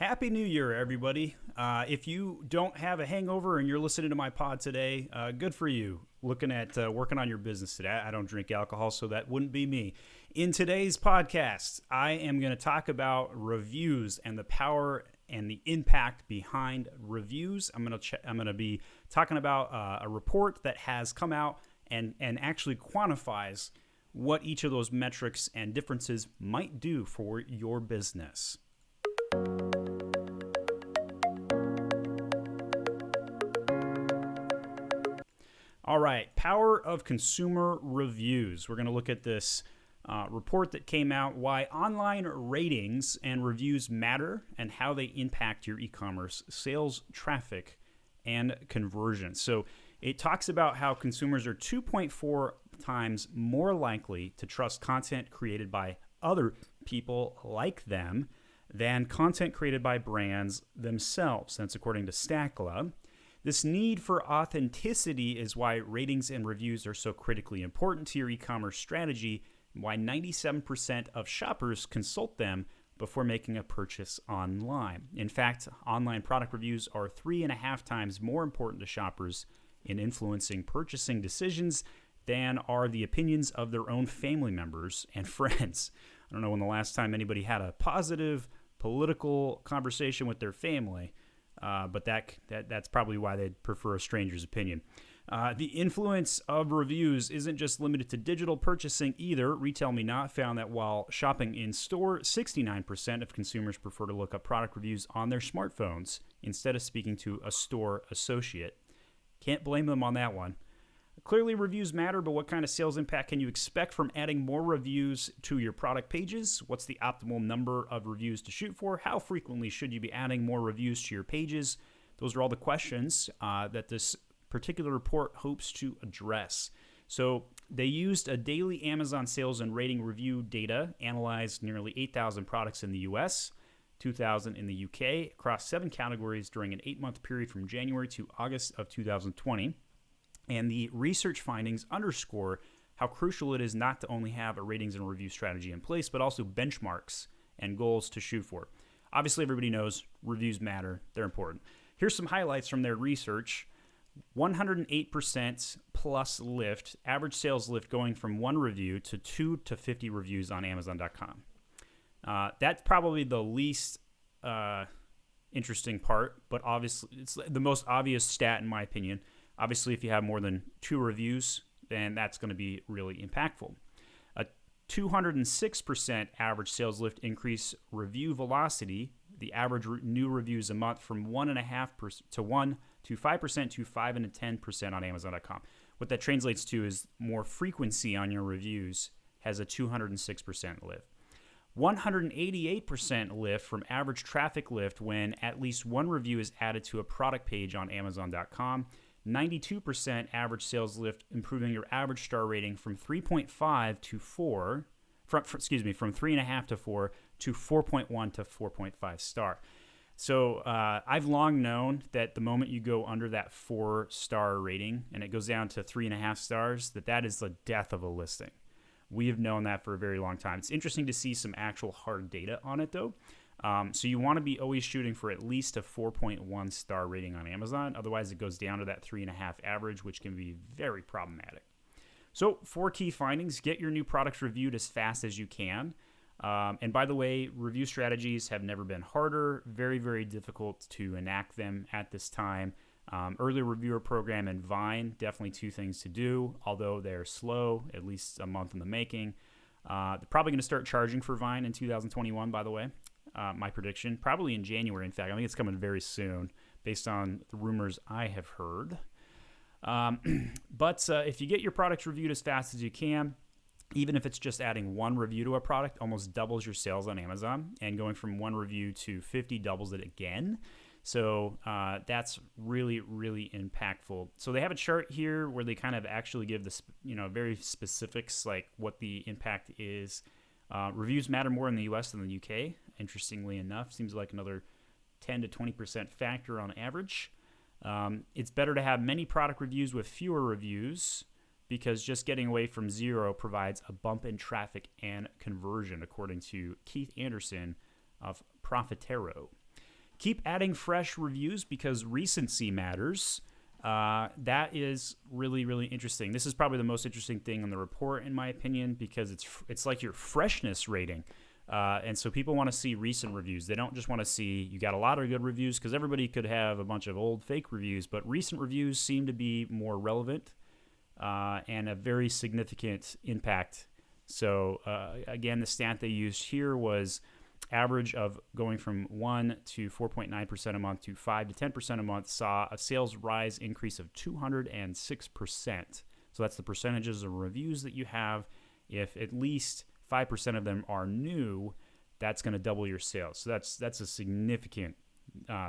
Happy New Year, everybody. If you don't have a hangover and you're listening to my pod today, good for you. Looking at working on your business today. I don't drink alcohol, so that wouldn't be me. In today's podcast, I am going to talk about reviews and the power and the impact behind reviews. I'm going to be talking about a report that has come out and actually quantifies what each of those metrics and differences might do for your business. All right, power of consumer reviews. We're going to look at this report that came out, why online ratings and reviews matter and how they impact your e-commerce sales, traffic, and conversion. So it talks about how consumers are 2.4 times more likely to trust content created by other people like them than content created by brands themselves. That's according to Stackla. This need for authenticity is why ratings and reviews are so critically important to your e-commerce strategy, and why 97% of shoppers consult them before making a purchase online. In fact, online product reviews are 3.5 times more important to shoppers in influencing purchasing decisions than are the opinions of their own family members and friends. I don't know when the last time anybody had a positive political conversation with their family. But that's probably why they'd prefer a stranger's opinion. The influence of reviews isn't just limited to digital purchasing either. Retail Me Not found that while shopping in store, 69% of consumers prefer to look up product reviews on their smartphones instead of speaking to a store associate. Can't blame them on that one. Clearly, reviews matter, but what kind of sales impact can you expect from adding more reviews to your product pages? What's the optimal number of reviews to shoot for? How frequently should you be adding more reviews to your pages? Those are all the questions that this particular report hopes to address. So they used a daily Amazon sales and rating review data, analyzed nearly 8,000 products in the US, 2,000 in the UK, across 7 categories during an 8-month period from January to August of 2020. And the research findings underscore how crucial it is not to only have a ratings and review strategy in place, but also benchmarks and goals to shoot for. Obviously, everybody knows reviews matter. They're important. Here's some highlights from their research. 108% plus lift, average sales lift going from 1 review to 2 to 50 reviews on Amazon.com. That's probably the least interesting part, but obviously it's the most obvious stat in my opinion. Obviously, if you have more than 2 reviews, then that's going to be really impactful. A 206% average sales lift increase review velocity, the average new reviews a month from 1.5% to 1 to 5% to 5 and 10% on Amazon.com. What that translates to is more frequency on your reviews has a 206% lift. 188% lift from average traffic lift when at least 1 review is added to a product page on Amazon.com. 92% average sales lift, improving your average star rating from 3.5 to 4, from 3.5 to 4 to 4.1 to 4.5 star. So I've long known that the moment you go under that 4-star rating and it goes down to 3.5 stars, that is the death of a listing. We have known that for a very long time. It's interesting to see some actual hard data on it, though. So you want to be always shooting for at least a 4.1 star rating on Amazon. Otherwise, it goes down to that 3.5 average, which can be very problematic. So 4 key findings. Get your new products reviewed as fast as you can. And by the way, review strategies have never been harder. Very, very difficult to enact them at this time. Early reviewer program and Vine, definitely 2 things to do, although they're slow, at least a month in the making. They're probably going to start charging for Vine in 2021, by the way. My prediction, probably in January, in fact. I think it's coming very soon based on the rumors I have heard. But if you get your products reviewed as fast as you can, even if it's just adding 1 review to a product, almost doubles your sales on Amazon. And going from 1 review to 50 doubles it again. So that's really, really impactful. So they have a chart here where they kind of actually give the very specifics, like what the impact is. Reviews matter more in the US than the UK, interestingly enough. Seems like another 10 to 20% factor on average. It's better to have many product reviews with fewer reviews because just getting away from 0 provides a bump in traffic and conversion, according to Keith Anderson of Profitero. Keep adding fresh reviews because recency matters. That is really, really interesting. This is probably the most interesting thing on the report, in my opinion, because it's like your freshness rating. And so people want to see recent reviews. They don't just want to see you got a lot of good reviews, because everybody could have a bunch of old fake reviews, but recent reviews seem to be more relevant and a very significant impact. So again, the stat they used here was average of going from 1 to 4.9% a month to 5 to 10% a month saw a sales rise increase of 206%. So that's the percentages of reviews that you have. If at least 5% of them are new, that's going to double your sales. So that's a significant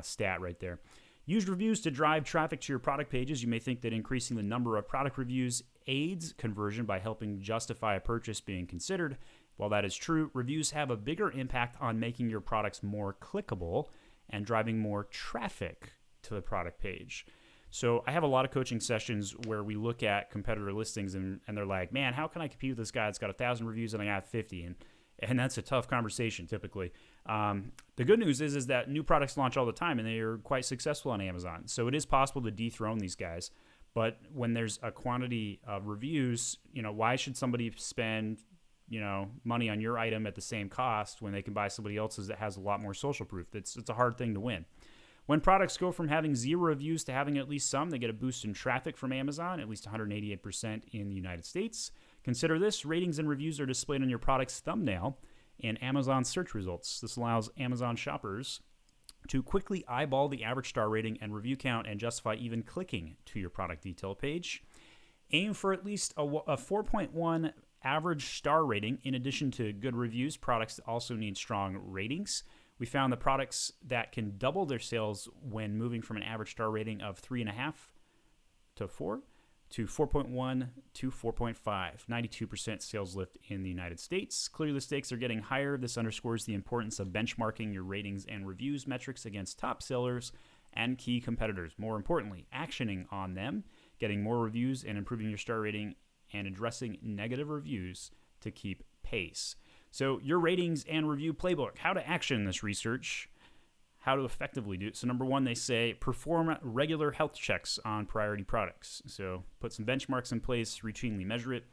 stat right there. Use reviews to drive traffic to your product pages. You may think that increasing the number of product reviews aids conversion by helping justify a purchase being considered. While that is true, reviews have a bigger impact on making your products more clickable and driving more traffic to the product page. So I have a lot of coaching sessions where we look at competitor listings and they're like, man, how can I compete with this guy that's got 1,000 reviews and I got 50? And that's a tough conversation typically. The good news is that new products launch all the time and they are quite successful on Amazon. So it is possible to dethrone these guys. But when there's a quantity of reviews, why should somebody spend money on your item at the same cost when they can buy somebody else's that has a lot more social proof? It's a hard thing to win. When products go from having 0 reviews to having at least some, they get a boost in traffic from Amazon, at least 188% in the United States. Consider this: ratings and reviews are displayed on your product's thumbnail in Amazon search results. This allows Amazon shoppers to quickly eyeball the average star rating and review count and justify even clicking to your product detail page. Aim for at least a 4.1 average star rating. In addition to good reviews, products also need strong ratings. We found the products that can double their sales when moving from an average star rating of 3.5 to 4 to 4.1 to 4.5. 92% sales lift in the United States. Clearly, the stakes are getting higher. This underscores the importance of benchmarking your ratings and reviews metrics against top sellers and key competitors. More importantly, actioning on them, getting more reviews and improving your star rating, and addressing negative reviews to keep pace. So your ratings and review playbook, how to action this research, how to effectively do it. So number 1, they say perform regular health checks on priority products. So put some benchmarks in place, routinely measure it.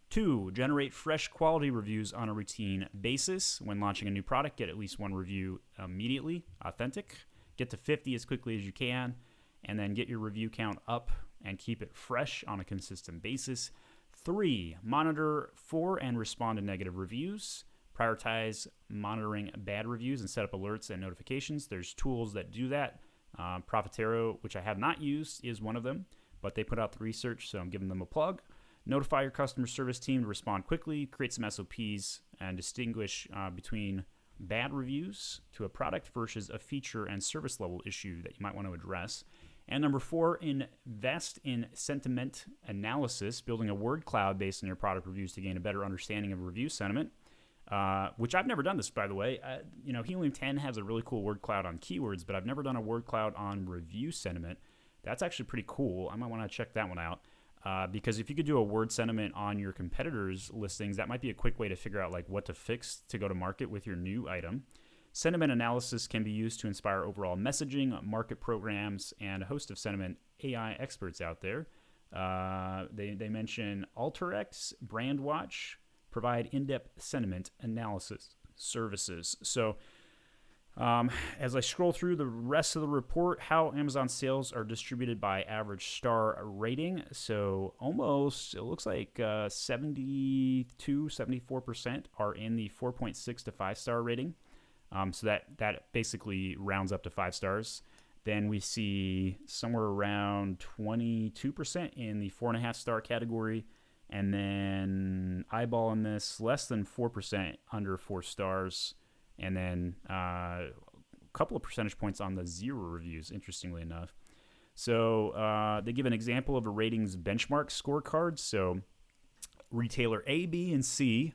2, generate fresh quality reviews on a routine basis. When launching a new product, get at least 1 review immediately, authentic. Get to 50 as quickly as you can, and then get your review count up and keep it fresh on a consistent basis. 3, monitor for and respond to negative reviews. Prioritize monitoring bad reviews and set up alerts and notifications. There's tools that do that. Profitero, which I have not used, is one of them, but they put out the research, so I'm giving them a plug. Notify your customer service team to respond quickly. Create some SOPs and distinguish between bad reviews to a product versus a feature and service level issue that you might want to address. And number 4, invest in sentiment analysis, building a word cloud based on your product reviews to gain a better understanding of review sentiment, which I've never done this, by the way. Helium 10 has a really cool word cloud on keywords, but I've never done a word cloud on review sentiment. That's actually pretty cool. I might want to check that one out because if you could do a word sentiment on your competitors' listings, that might be a quick way to figure out what to fix to go to market with your new item. Sentiment analysis can be used to inspire overall messaging, market programs, and a host of sentiment AI experts out there. They mention AlterX, BrandWatch, provide in-depth sentiment analysis services. So as I scroll through the rest of the report, how Amazon sales are distributed by average star rating. So almost, it looks like 72, 74% are in the 4.6 to 5-star rating. So that basically rounds up to 5 stars. Then we see somewhere around 22% in the 4.5-star category. And then eyeballing this, less than 4% under 4 stars. And then a couple of percentage points on the 0 reviews, interestingly enough. So they give an example of a ratings benchmark scorecard. So retailer A, B, and C.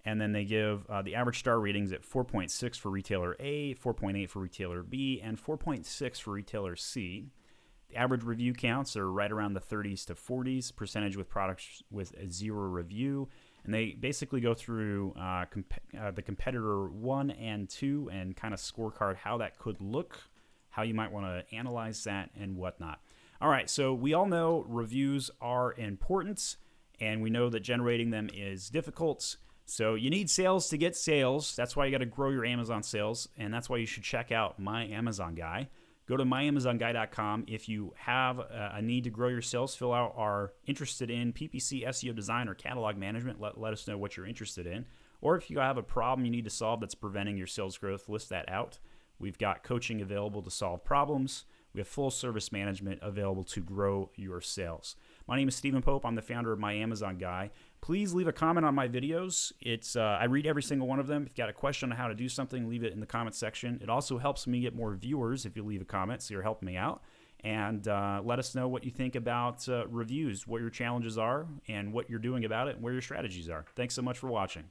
And then they give the average star ratings at 4.6 for retailer A, 4.8 for retailer B, and 4.6 for retailer C. The average review counts are right around the 30s to 40s percentage with products with a 0 review. And they basically go through the competitor 1 and 2 and kind of scorecard how that could look how you might want to analyze that and whatnot. All right, so we all know reviews are important, and we know that generating them is difficult. So you need sales to get sales. That's why you got to grow your Amazon sales, and that's why you should check out My Amazon Guy. Go to myamazonguy.com. If you have a need to grow your sales, fill out our interested in PPC, SEO design, or catalog management. Let us know what you're interested in. Or if you have a problem you need to solve that's preventing your sales growth, list that out. We've got coaching available to solve problems. We have full service management available to grow your sales. My name is Stephen Pope. I'm the founder of My Amazon Guy. Please leave a comment on my videos. I read every single one of them. If you've got a question on how to do something, leave it in the comment section. It also helps me get more viewers if you leave a comment, so you're helping me out. And let us know what you think about reviews, what your challenges are, and what you're doing about it, and where your strategies are. Thanks so much for watching.